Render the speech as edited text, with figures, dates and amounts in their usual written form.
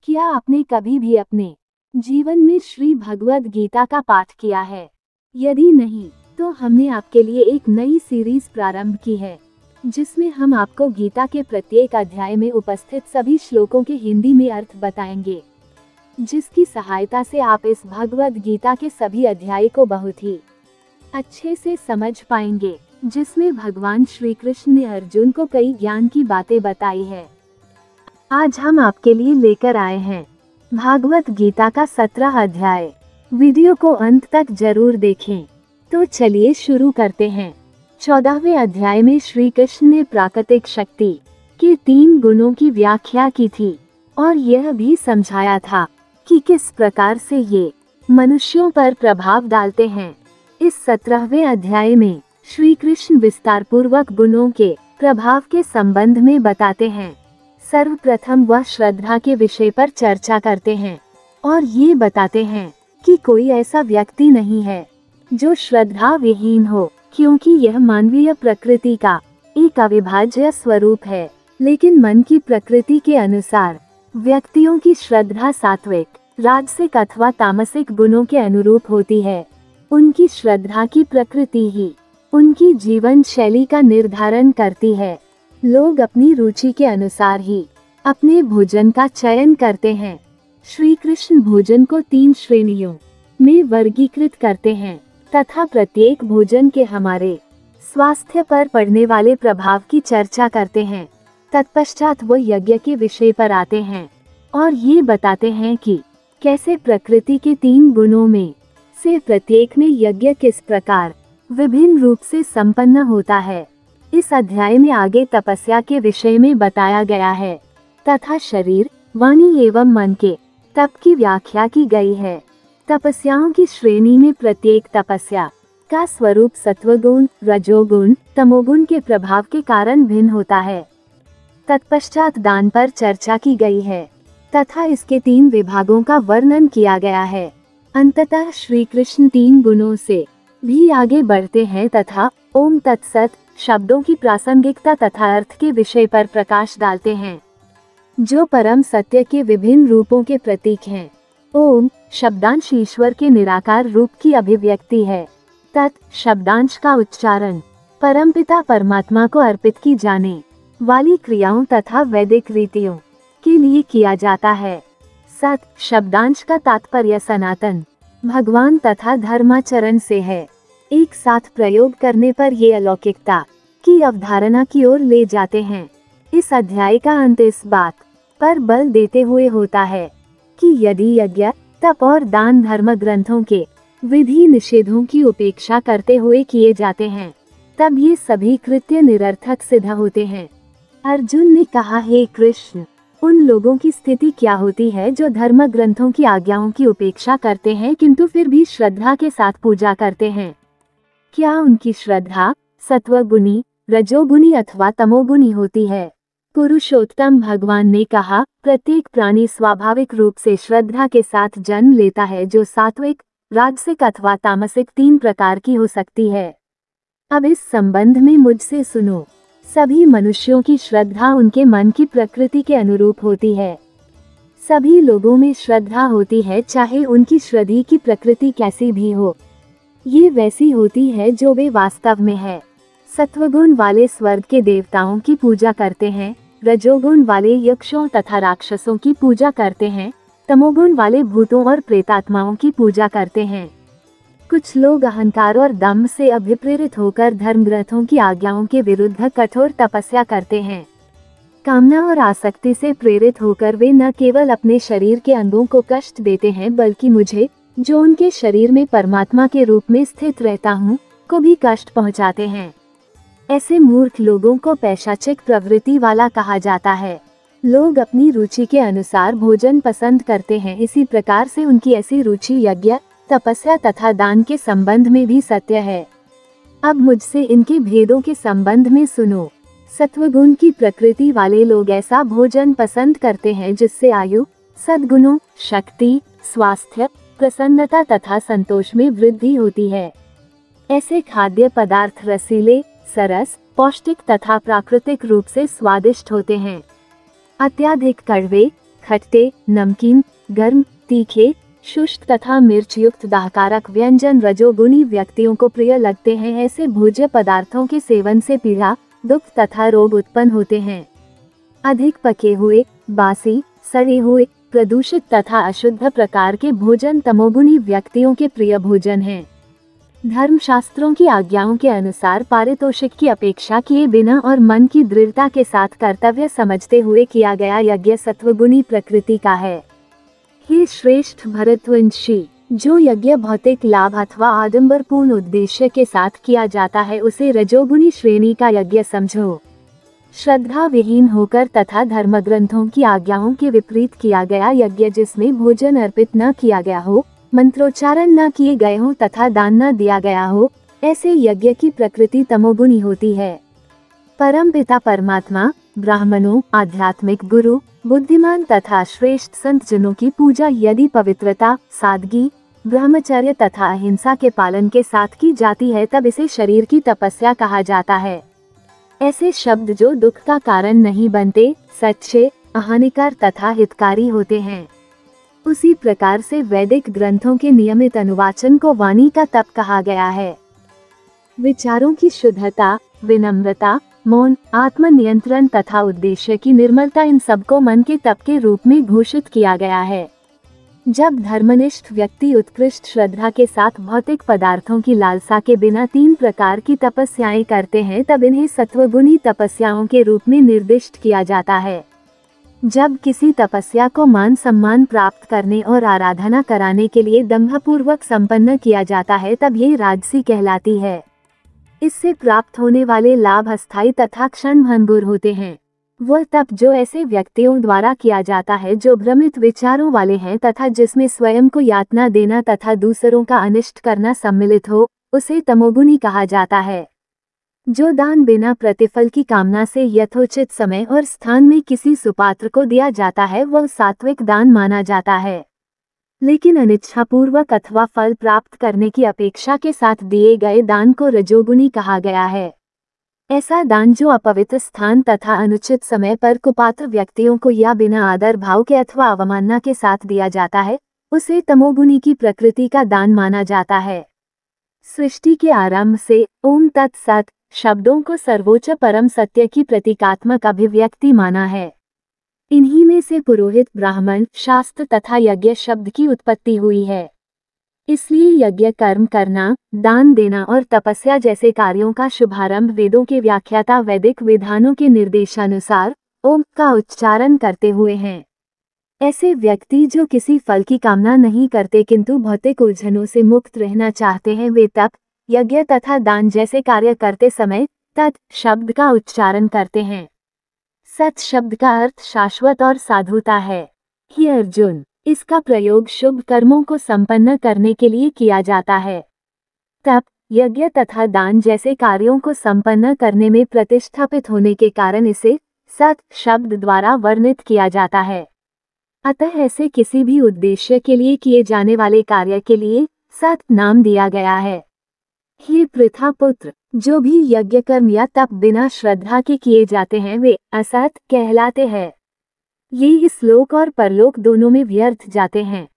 क्या आपने कभी भी अपने जीवन में श्री भगवद गीता का पाठ किया है? यदि नहीं, तो हमने आपके लिए एक नई सीरीज प्रारंभ की है, जिसमें हम आपको गीता के प्रत्येक अध्याय में उपस्थित सभी श्लोकों के हिंदी में अर्थ बताएंगे, जिसकी सहायता से आप इस भगवद गीता के सभी अध्याय को बहुत ही अच्छे से समझ पाएंगे, जिसमें भगवान श्री कृष्ण ने अर्जुन को कई ज्ञान की बातें बताई है। आज हम आपके लिए लेकर आए हैं भागवत गीता का 17 अध्याय। वीडियो को अंत तक जरूर देखें। तो चलिए शुरू करते हैं। 14वें अध्याय में श्री कृष्ण ने प्राकृतिक शक्ति के 3 गुणों की व्याख्या की थी और यह भी समझाया था कि किस प्रकार से ये मनुष्यों पर प्रभाव डालते हैं। इस 17वें अध्याय में श्री कृष्ण विस्तार पूर्वक गुणों के प्रभाव के संबंध में बताते हैं। सर्वप्रथम वह श्रद्धा के विषय पर चर्चा करते हैं और ये बताते हैं कि कोई ऐसा व्यक्ति नहीं है जो श्रद्धा विहीन हो, क्योंकि यह मानवीय प्रकृति का एक अविभाज्य स्वरूप है। लेकिन मन की प्रकृति के अनुसार व्यक्तियों की श्रद्धा सात्विक, राजसिक अथवा तामसिक गुणों के अनुरूप होती है। उनकी श्रद्धा की प्रकृति ही उनकी जीवन शैली का निर्धारण करती है। लोग अपनी रुचि के अनुसार ही अपने भोजन का चयन करते हैं। श्री कृष्ण भोजन को 3 श्रेणियों में वर्गीकृत करते हैं तथा प्रत्येक भोजन के हमारे स्वास्थ्य पर पड़ने वाले प्रभाव की चर्चा करते हैं। तत्पश्चात वो यज्ञ के विषय पर आते हैं और ये बताते हैं कि कैसे प्रकृति के 3 गुणों में से प्रत्येक में यज्ञ किस प्रकार विभिन्न रूप से संपन्न होता है। इस अध्याय में आगे तपस्या के विषय में बताया गया है तथा शरीर, वाणी एवं मन के तप की व्याख्या की गई है। तपस्याओं की श्रेणी में प्रत्येक तपस्या का स्वरूप सत्वगुण, रजोगुण, तमोगुण के प्रभाव के कारण भिन्न होता है। तत्पश्चात दान पर चर्चा की गई है तथा इसके 3 विभागों का वर्णन किया गया है। अंततः श्री कृष्ण 3 गुणों से भी आगे बढ़ते हैं तथा ओम तत्सत शब्दों की प्रासंगिकता तथा अर्थ के विषय पर प्रकाश डालते हैं, जो परम सत्य के विभिन्न रूपों के प्रतीक हैं। ओम शब्दांश ईश्वर के निराकार रूप की अभिव्यक्ति है। तत् शब्दांश का उच्चारण परमपिता परमात्मा को अर्पित की जाने वाली क्रियाओं तथा वैदिक रीतियों के लिए किया जाता है। सत शब्दांश का तात्पर्य सनातन भगवान तथा धर्माचरण से है। एक साथ प्रयोग करने पर ये अलौकिकता की अवधारणा की ओर ले जाते हैं। इस अध्याय का अंत इस बात पर बल देते हुए होता है कि यदि यज्ञ, तप और दान धर्म ग्रंथों के विधि निषेधों की उपेक्षा करते हुए किए जाते हैं, तब ये सभी कृत्य निरर्थक सिद्ध होते हैं। अर्जुन ने कहा, हे कृष्ण, उन लोगों की स्थिति क्या होती है जो धर्म ग्रंथों की आज्ञाओं की उपेक्षा करते हैं किंतु फिर भी श्रद्धा के साथ पूजा करते हैं? क्या उनकी श्रद्धा सत्वगुणी, रजोगुणी अथवा तमोगुणी होती है? पुरुषोत्तम भगवान ने कहा, प्रत्येक प्राणी स्वाभाविक रूप से श्रद्धा के साथ जन्म लेता है, जो सात्विक, राजसिक अथवा तामसिक 3 प्रकार की हो सकती है। अब इस संबंध में मुझसे सुनो। सभी मनुष्यों की श्रद्धा उनके मन की प्रकृति के अनुरूप होती है। सभी लोगों में श्रद्धा होती है, चाहे उनकी श्रद्धि की प्रकृति कैसी भी हो। ये वैसी होती है जो वे वास्तव में है। सत्वगुण वाले स्वर्ग के देवताओं की पूजा करते हैं, रजोगुण वाले यक्षों तथा राक्षसों की पूजा करते हैं, तमोगुण वाले भूतों और प्रेतात्माओं की पूजा करते हैं। कुछ लोग अहंकार और दम्भ से अभिप्रेरित होकर धर्म ग्रंथों की आज्ञाओं के विरुद्ध कठोर तपस्या करते हैं। कामना और आसक्ति से प्रेरित होकर वे न केवल अपने शरीर के अंगों को कष्ट देते हैं, बल्कि मुझे, जो उनके शरीर में परमात्मा के रूप में स्थित रहता हूँ, को भी कष्ट पहुँचाते हैं। ऐसे मूर्ख लोगों को पैशाचिक प्रवृत्ति वाला कहा जाता है। लोग अपनी रुचि के अनुसार भोजन पसंद करते हैं, इसी प्रकार से उनकी ऐसी रुचि यज्ञ, तपस्या तथा दान के संबंध में भी सत्य है। अब मुझसे इनके भेदों के संबंध में सुनो। सत्वगुण की प्रकृति वाले लोग ऐसा भोजन पसंद करते हैं जिससे आयु, सद्गुणों, शक्ति, स्वास्थ्य, प्रसन्नता तथा संतोष में वृद्धि होती है। ऐसे खाद्य पदार्थ रसीले, सरस, पौष्टिक तथा प्राकृतिक रूप से स्वादिष्ट होते हैं। अत्याधिक कड़वे, खट्टे, नमकीन, गर्म, तीखे, शुष्क तथा मिर्च युक्त दाहकारक व्यंजन रजोगुणी व्यक्तियों को प्रिय लगते हैं। ऐसे भोज्य पदार्थों के सेवन से पीड़ा, दुख तथा रोग उत्पन्न होते हैं। अधिक पके हुए, बासी, सड़े हुए, प्रदूषित तथा अशुद्ध प्रकार के भोजन तमोगुणी व्यक्तियों के प्रिय भोजन हैं। धर्मशास्त्रों की आज्ञाओं के अनुसार पारितोषिक की अपेक्षा किए बिना और मन की दृढ़ता के साथ कर्तव्य समझते हुए किया गया यज्ञ सत्वगुणी प्रकृति का है। हे श्रेष्ठ भरतवंशी, जो यज्ञ भौतिक लाभ अथवा आडंबरपूर्ण उद्देश्य के साथ किया जाता है उसे रजोगुणी श्रेणी का यज्ञ समझो। श्रद्धा विहीन होकर तथा धर्मग्रंथों की आज्ञाओं के विपरीत किया गया यज्ञ जिसमें भोजन अर्पित न किया गया हो, मंत्रोच्चारण न किए गए हो तथा दान न दिया गया हो, ऐसे यज्ञ की प्रकृति तमोगुणी होती है। परम पिता परमात्मा, ब्राह्मणों, आध्यात्मिक गुरु, बुद्धिमान तथा श्रेष्ठ संत जनों की पूजा यदि पवित्रता, सादगी, ब्रह्मचर्य तथा अहिंसा के पालन के साथ की जाती है तब इसे शरीर की तपस्या कहा जाता है। ऐसे शब्द जो दुख का कारण नहीं बनते, सच्चे, हानिकर तथा हितकारी होते हैं। उसी प्रकार से वैदिक ग्रंथों के नियमित अनुवाचन को वाणी का तप कहा गया है। विचारों की शुद्धता, विनम्रता, मौन, आत्मनियंत्रण तथा उद्देश्य की निर्मलता इन सबको मन के तप के रूप में घोषित किया गया है। जब धर्मनिष्ठ व्यक्ति उत्कृष्ट श्रद्धा के साथ भौतिक पदार्थों की लालसा के बिना 3 प्रकार की तपस्याएं करते हैं तब इन्हें सत्वगुणी तपस्याओं के रूप में निर्दिष्ट किया जाता है। जब किसी तपस्या को मान सम्मान प्राप्त करने और आराधना कराने के लिए दंभपूर्वक संपन्न किया जाता है तब ये राजसी कहलाती है। इससे प्राप्त होने वाले लाभ अस्थायी तथा क्षणभंगुर होते हैं। वह तप जो ऐसे व्यक्तियों द्वारा किया जाता है जो भ्रमित विचारों वाले हैं तथा जिसमें स्वयं को यातना देना तथा दूसरों का अनिष्ट करना सम्मिलित हो, उसे तमोगुणी कहा जाता है। जो दान बिना प्रतिफल की कामना से यथोचित समय और स्थान में किसी सुपात्र को दिया जाता है वह सात्विक दान माना जाता है। लेकिन अनिच्छापूर्वक अथवा फल प्राप्त करने की अपेक्षा के साथ दिए गए दान को रजोगुणी कहा गया है। ऐसा दान जो अपवित्र स्थान तथा अनुचित समय पर कुपात्र व्यक्तियों को या बिना आदर भाव के अथवा अवमानना के साथ दिया जाता है, उसे तमोगुणी की प्रकृति का दान माना जाता है। सृष्टि के आरंभ से ओम तत्सत शब्दों को सर्वोच्च परम सत्य की प्रतीकात्मक अभिव्यक्ति माना है। इन्हीं में से पुरोहित, ब्राह्मण, शास्त्र तथा यज्ञ शब्द की उत्पत्ति हुई है। इसलिए यज्ञ कर्म करना, दान देना और तपस्या जैसे कार्यों का शुभारंभ वेदों के व्याख्याता वैदिक विधानों के निर्देशानुसार ओम का उच्चारण करते हुए हैं। ऐसे व्यक्ति जो किसी फल की कामना नहीं करते किंतु भौतिक उलझनों से मुक्त रहना चाहते हैं वे तप, यज्ञ तथा दान जैसे कार्य करते समय तत् शब्द का उच्चारण करते हैं। सत शब्द का अर्थ शाश्वत और साधुता है। हे अर्जुन, इसका प्रयोग शुभ कर्मों को संपन्न करने के लिए किया जाता है। तप, यज्ञ तथा दान जैसे कार्यों को संपन्न करने में प्रतिष्ठापित होने के कारण इसे सत शब्द द्वारा वर्णित किया जाता है। अतः ऐसे किसी भी उद्देश्य के लिए किए जाने वाले कार्य के लिए सत नाम दिया गया है। हे पृथा पुत्र, जो भी यज्ञ कर्म या तप बिना श्रद्धा के किए जाते हैं वे असत कहलाते हैं। ये इस लोक और परलोक दोनों में व्यर्थ जाते हैं।